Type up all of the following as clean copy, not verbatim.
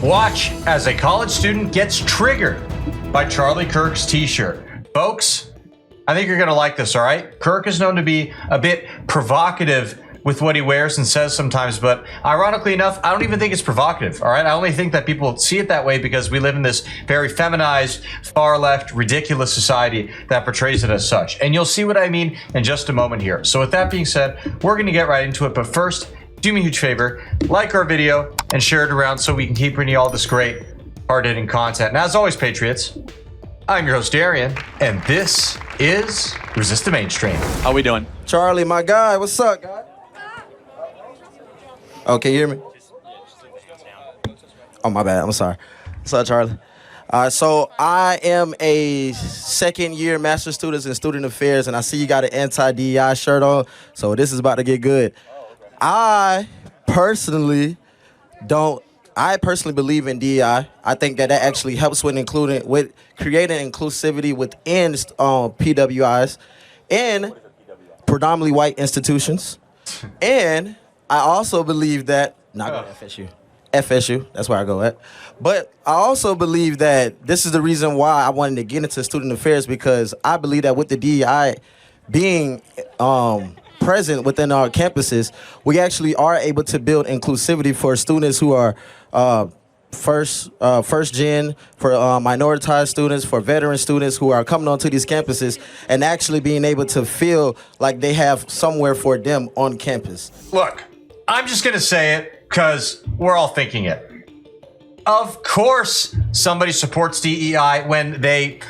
Watch as a college student gets triggered by Charlie Kirk's t-shirt. Folks, I think you're going to like this, all right? Kirk is known to be a bit provocative with what he wears and says sometimes, but ironically enough, I don't even think it's provocative, all right? I only think that people see it that way because we live in this very feminized, far-left, ridiculous society that portrays it as such. And you'll see what I mean in just a moment here. So with that being said, we're going to get right into it, but first, do me a huge favor, like our video and share it around so we can keep bringing you all this great, hard-hitting content. And as always, Patriots, I'm your host, Darian, and this is Resist the Mainstream. How we doing? Charlie, my guy, what's up, guy? Oh, can you hear me? Oh, my bad, I'm sorry. What's up, Charlie? So I am a second-year master's student in student affairs, and I see you got an anti-DEI shirt on, so this is about to get good. I personally believe in DEI. I think that actually helps with creating inclusivity within PWIs and predominantly white institutions. And I also believe that not going to FSU, that's where I go at. But I also believe that this is the reason why I wanted to get into student affairs, because I believe that with the DEI being present within our campuses, we actually are able to build inclusivity for students who are first gen, for minoritized students, for veteran students who are coming onto these campuses and actually being able to feel like they have somewhere for them on campus. Look, I'm just going to say it because we're all thinking it. Of course, somebody supports DEI when they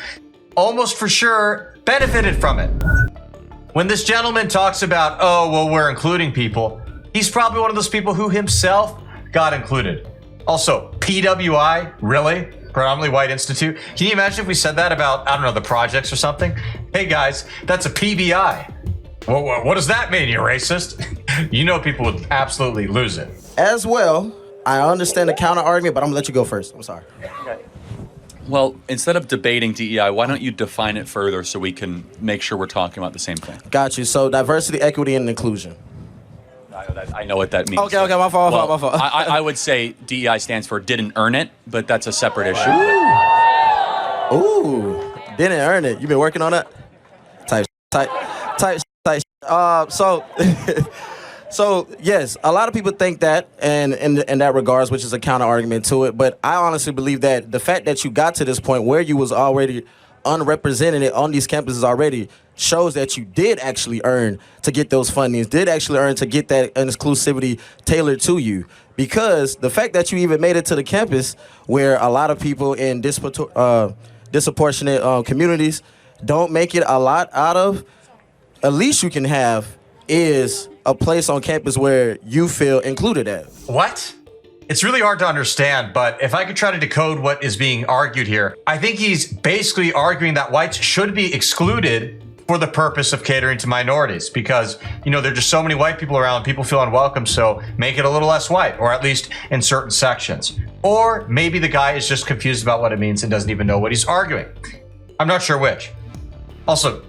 almost for sure benefited from it. When this gentleman talks about, oh, well, we're including people, he's probably one of those people who himself got included. Also, PWI, really? Predominantly White Institute? Can you imagine if we said that about, I don't know, the projects or something? Hey guys, that's a PBI. What does that mean, you racist? You know people would absolutely lose it. As well, I understand the counter argument, but I'm gonna let you go first. I'm sorry. Okay. Well, instead of debating DEI, why don't you define it further so we can make sure we're talking about the same thing? Got you. So diversity, equity, and inclusion. I know what that means. Okay, my fault. I would say DEI stands for didn't earn it, but that's a separate issue. Ooh, didn't earn it. You been working on that? Type. So yes, a lot of people think that, and in that regards, which is a counter argument to it. But I honestly believe that the fact that you got to this point where you was already unrepresented on these campuses already shows that you did actually earn to get those fundings, did actually earn to get that inclusivity tailored to you. Because the fact that you even made it to the campus where a lot of people in disproportionate communities don't make it a lot out of, at least you can have is a place on campus where you feel included at. What? It's really hard to understand, but if I could try to decode what is being argued here, I think he's basically arguing that whites should be excluded for the purpose of catering to minorities because, you know, there are just so many white people around, people feel unwelcome, so make it a little less white, or at least in certain sections. Or maybe the guy is just confused about what it means and doesn't even know what he's arguing. I'm not sure which. Also,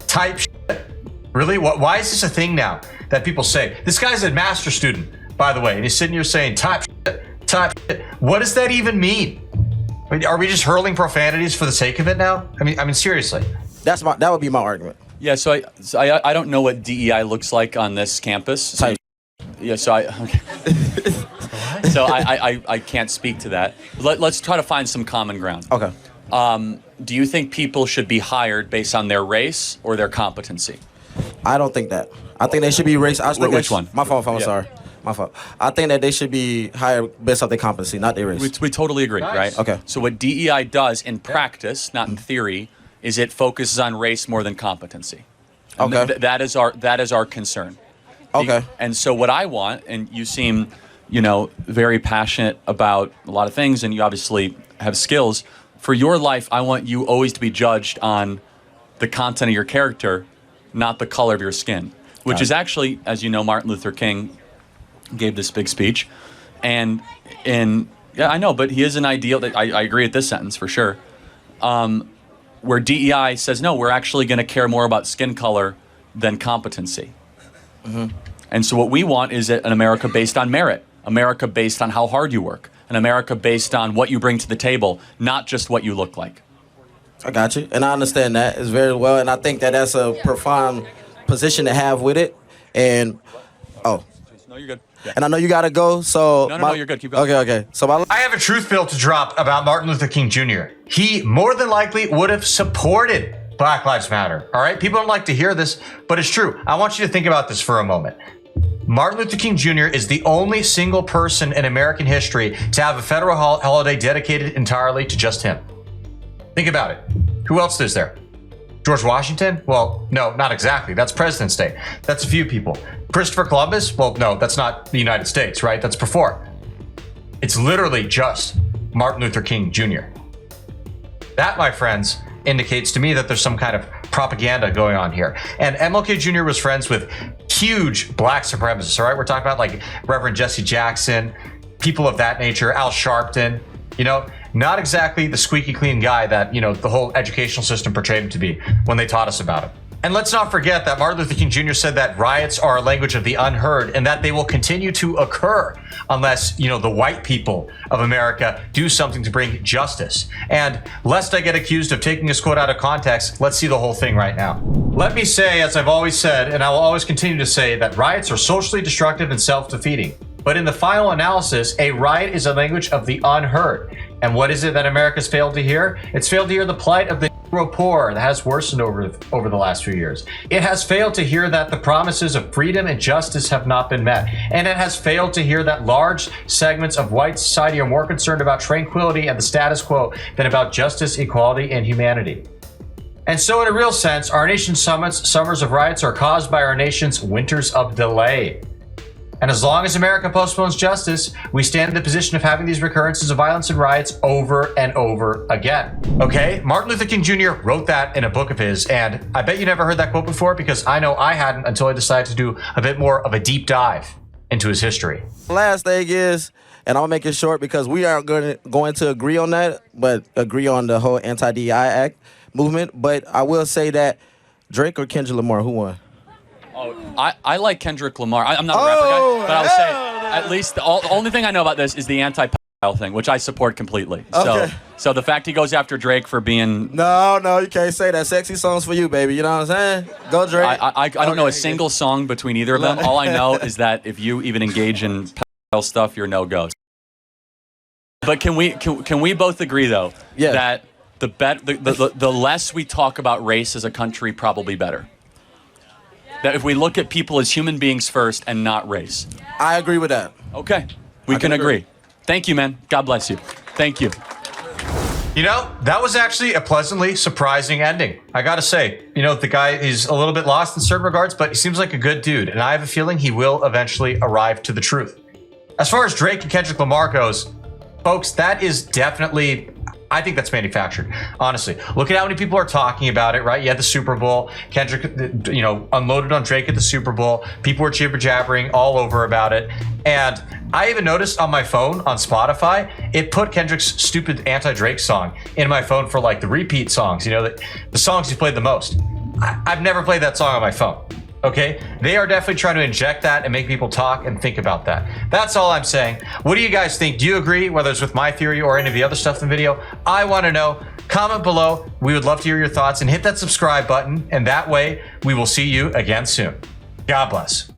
type shit. Really? Why is this a thing now that people say? This guy's a master's student, by the way, and he's sitting here saying type shit. What does that even mean? I mean, are we just hurling profanities for the sake of it now? I mean, seriously. That would be my argument. Yeah, so I don't know what DEI looks like on this campus. So I can't speak to that. Let's try to find some common ground. Okay. Do you think people should be hired based on their race or their competency? I don't think that. I think they should be race. Which one? My fault. I'm sorry. My fault. I think that they should be hired based off their competency, not their race. We totally agree, Nice. right? Okay. So what DEI does in practice, not in theory, is it focuses on race more than competency. And Okay. that is our concern. Okay. And so what I want, and you seem, very passionate about a lot of things, and you obviously have skills. For your life, I want you always to be judged on the content of your character, not the color of your skin, which is actually, as you know, Martin Luther King gave this big speech. And yeah, I know, but he is an ideal. I agree with this sentence for sure. Where DEI says, no, we're actually going to care more about skin color than competency. Mm-hmm. And so what we want is an America based on merit, America based on how hard you work, an America based on what you bring to the table, not just what you look like. I got you, and I understand that as very well, and I think that that's a profound position to have with it. And no, you're good. Yeah. And I know you gotta go, so no, you're good. Keep going. Okay. So I have a truth bill to drop about Martin Luther King Jr. He more than likely would have supported Black Lives Matter. All right, people don't like to hear this, but it's true. I want you to think about this for a moment. Martin Luther King Jr. is the only single person in American history to have a federal holiday dedicated entirely to just him. Think about it. Who else is there? George Washington? Well, no, not exactly. That's President's Day. That's a few people. Christopher Columbus? Well, no, that's not the United States, right? That's before. It's literally just Martin Luther King Jr. That, my friends, indicates to me that there's some kind of propaganda going on here. And MLK Jr. was friends with huge black supremacists, all right? We're talking about like Reverend Jesse Jackson, people of that nature, Al Sharpton, not exactly the squeaky clean guy that, the whole educational system portrayed him to be when they taught us about him. And let's not forget that Martin Luther King Jr. said that riots are a language of the unheard and that they will continue to occur unless, the white people of America do something to bring justice. And lest I get accused of taking this quote out of context, let's see the whole thing right now. Let me say, as I've always said, and I will always continue to say, that riots are socially destructive and self-defeating. But in the final analysis, a riot is a language of the unheard. And what is it that America's failed to hear? It's failed to hear the plight of the Negro poor that has worsened over the last few years. It has failed to hear that the promises of freedom and justice have not been met. And it has failed to hear that large segments of white society are more concerned about tranquility and the status quo than about justice, equality, and humanity. And so in a real sense, our nation's summers of riots are caused by our nation's winters of delay. And as long as America postpones justice, we stand in the position of having these recurrences of violence and riots over and over again. Okay, Martin Luther King Jr. wrote that in a book of his, and I bet you never heard that quote before because I know I hadn't until I decided to do a bit more of a deep dive into his history. Last thing is, and I'll make it short because we aren't going to agree on that, but agree on the whole anti-DI Act movement. But I will say that Drake or Kendrick Lamar, who won? Oh, I like Kendrick Lamar. I'm not a rapper guy, but I would say at least the only thing I know about this is the anti-pedophile thing, which I support completely. Okay. So the fact he goes after Drake for being... No, you can't say that. Sexy songs for you, baby. You know what I'm saying? Go Drake. I don't know a single song between either of them. All I know is that if you even engage in pedophile stuff, you're no-go. But can we both agree, though, that the less we talk about race as a country, probably better? That if we look at people as human beings first and not race. I agree with that. Okay. We can agree. Thank you, man. God bless you. Thank you. That was actually a pleasantly surprising ending. I gotta say, the guy is a little bit lost in certain regards, but he seems like a good dude. And I have a feeling he will eventually arrive to the truth. As far as Drake and Kendrick Lamar goes, folks, that is definitely... I think that's manufactured, honestly. Look at how many people are talking about it, right? You had the Super Bowl. Kendrick, unloaded on Drake at the Super Bowl. People were jibber-jabbering all over about it. And I even noticed on my phone, on Spotify, it put Kendrick's stupid anti-Drake song in my phone for like the repeat songs, the songs he played the most. I've never played that song on my phone. Okay, they are definitely trying to inject that and make people talk and think about that. That's all I'm saying. What do you guys think? Do you agree, whether it's with my theory or any of the other stuff in the video? I want to know. Comment below. We would love to hear your thoughts and hit that subscribe button. And that way we will see you again soon. God bless.